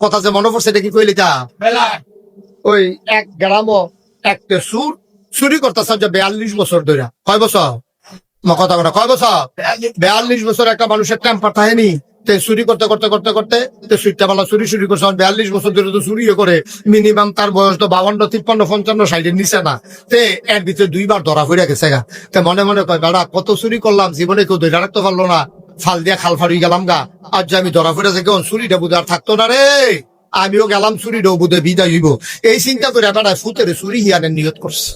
কথা যে মনে পড়ছে এটা কি কইলি তা ওই এক গ্রামও একটা চুরি করতেছে যে 42 বছর ধরে। কয় বছর কথা কথা কয় বছর? 42 বছর একটা মানুষের টেম্পার থাকেনি। চুরি করতে করতে করতে করতে সুইটটা বেলা চুরি করছে। 42 বছর ধরে তো চুরিও করে। মিনিমাম তার বয়স তো 52, 53, 55 সাইডের নিচে না। এর ভিতরে 2 বার ধরা পড়ে গেছে গা। মনে মনে কয় বেড়া কত চুরি করলাম, জীবনে কেউ ধরে রাখতে পারলো না, ফাল দিয়া খাল ফাড়ি গেলাম গা। আজ যে আমি ধরা পড়ে যাই কেমন চুরিটা বুধ আর থাকতো না রে, আমিও গেলাম চুরিটাও বুধে বিদায় হইব। এই চিন্তা করে বেড়ায় ফুতের চুরি হিয়ানের নিয়ত করছে।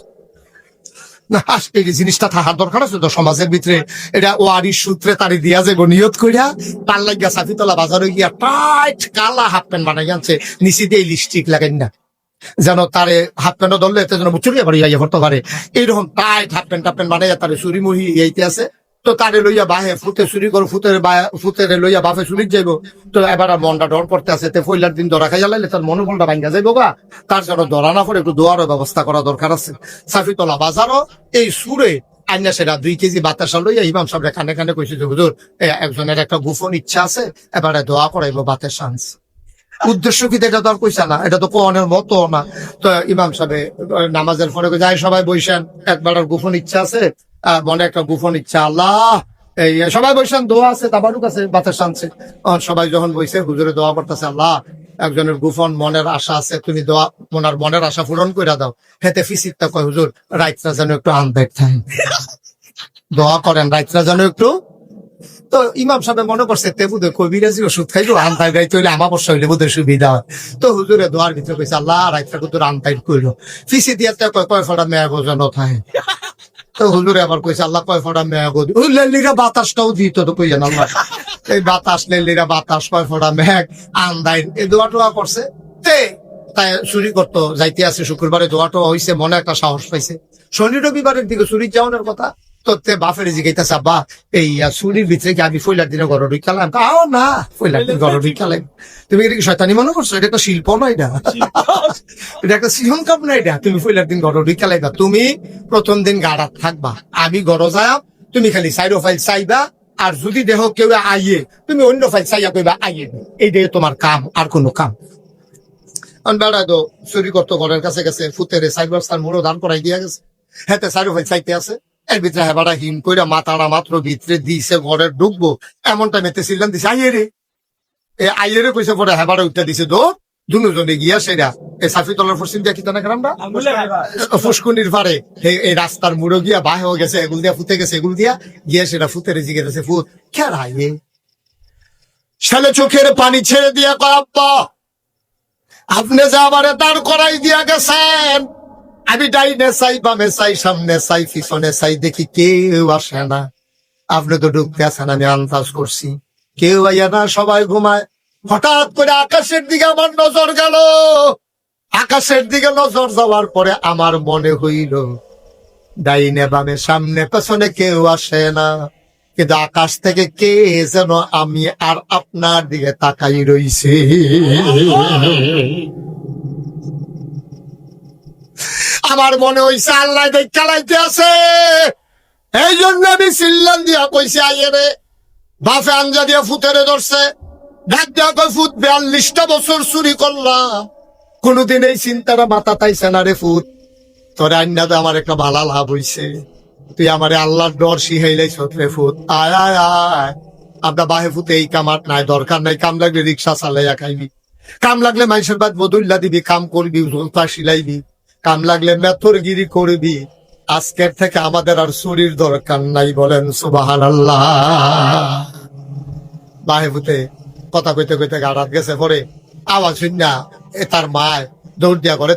না এই জিনিসটা থাকার দরকার আছে তো সমাজের ভিতরে। এটা ওয়ারির সূত্রে তারি দিয়া যাবো নিয়ত করিয়া। তার লাগিয়া সাফিতলা বাজারে গিয়া টাইট কালা হাফ প্যান্ট বানাই আনছে, নিচে দিয়ে লিপস্টিক লাগাই না যেন তারে হাফ প্যান্ট ধরলে এতে যেন চুরি আবার ইয়া করতে পারে। এইরকম টাইট হাফ প্যান্ট বানাইয়া তারে চুরি মুহি এইতে আছে। তো তারে লইয়া বাহে ফুতে চুরি করো, ফুতের লইয়া বাফে চুরি যাইব। তো এবার মনটা ডর করতে আছে। পয়লার দিন ধরা খাইয়া লাইলে তার মনোবলটা ভাঙ্গা যাইব গা। তার জন্য ধরা না করে একটু দোয়ারও ব্যবস্থা করা দরকার আছে। সাফিতলা বাজারও এই সুরে আইনা সেটা 2 কেজি বাতাসা লইয়া ইমাম সাহেব কানে কানে কইছে যে হুজুর একজনের একটা গোপন ইচ্ছা আছে, এবারে দোয়া করাইবো বাতের শান্স। উদ্দেশ্য কি এটা তো আর কইছে না, এটা তো কোরআনের মতো না। তো ইমাম সাহেব নামাজের পরে যাই সবাই বইসেন, একবার গোপন ইচ্ছা আছে, মনে একটা গোপন ইচ্ছা, আল্লাহ এই সবাই বইসেন, দোয়া আছে তাবারুক আছে বাতের শান্সে। সবাই যখন বইছে হুজুরে দোয়া করতেছে, আল্লাহ একজনের গোপন মনের আশা আছে, তুমি দোয়া ওনার মনের আশা পূরণ করে দাও। হেতে ফিসিকটা কয় হুজুর রাইতরা যেন একটু আনবেক থাকে, দোয়া করেন রাইতরা যেন একটু। তো ইমাম সাহেব মনে করছে বুধে কবিরাজি ওষুধ খাইলো, আনতাই গাইতে হইলে আমাবস্যা হইলে বুধের সুবিধা হয়। তো হুজুরে দোয়ার ভিতরে কইছে আল্লাহ রাইতরা কুতুর আনতাই করলো। ফিসি দিয়া কয় ফোটা মেয়া বোঝানো থাকে। তো হুজুরে আবার কইছে আল্লাহ কয় ফোটা মেয়া গো, লেলিরা বাতাসটাও দিত তো কইয়া না এই বাতাস লেলিরা বাতাস কয় ফোটা মেঘ আন্দাই এই দোয়া টোয়া করছে। তাই চুরি করতো যাইতে আছে শুক্রবারে দোয়া টোয়া হইছে, মনে একটা সাহস পাইছে। শনি রবিবারের দিকে চুরি যাওয়ানোর কথা। তো বাফের জিগাইতেছে আব্বা এই চুরির ভিতরে কি আমি ফইলার দিনে ঘর ঢুকালাম? আও না, ফইলার দিন ঘর ঢুকালাম। তুমি এটা কি শয়তানি মনে করছো? এটা একটা শিল্প না, এটা একটা সৃজন কাপ না। এটা তুমি ফইলার দিন ঘর ঢুকালাইবা। তুমি প্রথম দিন গাড়া থাকবা, আমি ঘর যাই, তুমি খালি সাইডো ফাইল চাইবা। আর যদি দেহ কেউ আইয়ে তুমি অন্য ফাইল চাইয়া কইবা আইয়ে, এইটাই তোমার কাম, আর কোনো কাম। বেড়ায় তো চুরি করতো ঘরের কাছে গেছে, ফুতের সাইবার তার মোড়ো দান করাই দিয়া গেছে। হ্যাঁ সাইডো ফাইল চাইতে আছে। এর ভিতরে হেবাটা হিম কইরা মাথাটা মাত্র ভিতরে দিছে, ঘরে ঢুকবো এমন টাইমে সিলাম দিছে আইয়ে রে। আইয়ে রে কইছে পরে হেবাটা উঠতে দিছে। দুজনে গিয়া সেরা এই সাফিতলার পশ্চিম দিয়া কিতানা গ্রামটা ফুসকুনির পারে এই রাস্তার মুড়ো গিয়া বাহে হয়ে গেছে, এগুল দিয়া ফুতে গেছে, এগুল দিয়া গিয়া সেটা ফুতের জিগে গেছে। ফুত খেলাইয়ে ছেলে চোখের পানি ছেড়ে দিয়া কয় আব্বা আপনি যে আমারে দাঁড় করাই দিয়া গেছেন, আমি ডাইনে চাই বামে চাই সামনে চাই পিছনে চাই, দেখি কেউ আসে না। আপনি তো ঢুকতে আসেন, আমি আন্দাজ করছি কেউ আইয়া না, সবাই ঘুমায়। হঠাৎ করে আকাশের দিকে আমার নজর গেল। আকাশের দিকে নজর যাওয়ার পরে আমার মনে হইল ডাইনে বামে সামনে পেছনে কেউ আসে না, কিন্তু আকাশ থেকে কে যেন আমি আর আপনার দিকে তাকাই রইছে। আমার মনে হইছে আল্লাহ চালাইতে আছে। এই জন্য আমি সিল্লান দিয়া কইছি আইয়ে রে। বাফে আঞ্জা দিয়া ফুতেরে ধরছে, ডাক দিয়া কই ফুত 42টা বছর চুরি করলাম, কোনদিন এই চিন্তাটা মাথা তাইছে না রে ফুত। তোর আইনাতে আমার একটা ভালো লাভ হইছে, তুই আমারে আল্লাহর ডর শিখাইলাইছ রে ফুত। আয় আয় আয়, আমরা বাহে ফুতে এই কামার নাই, দরকার নাই। কাম লাগলে রিক্সা চালাইয়া খাইবি, কাম লাগলে মানুষের বাদ বদুল্লা দিবি, কাম করবি, সিলাইবি, কাম লাগলে মেথরগিরি করবি। আজকের থেকে আমাদের আর চুরির দরকার নাই, বলেন সুবহানাল্লাহ। বাহে ফুতে কথা কইতে কইতে গাড়াত গেছে, পরে আওয়াজ শুন না তার মায় দৌড় দিয়া করে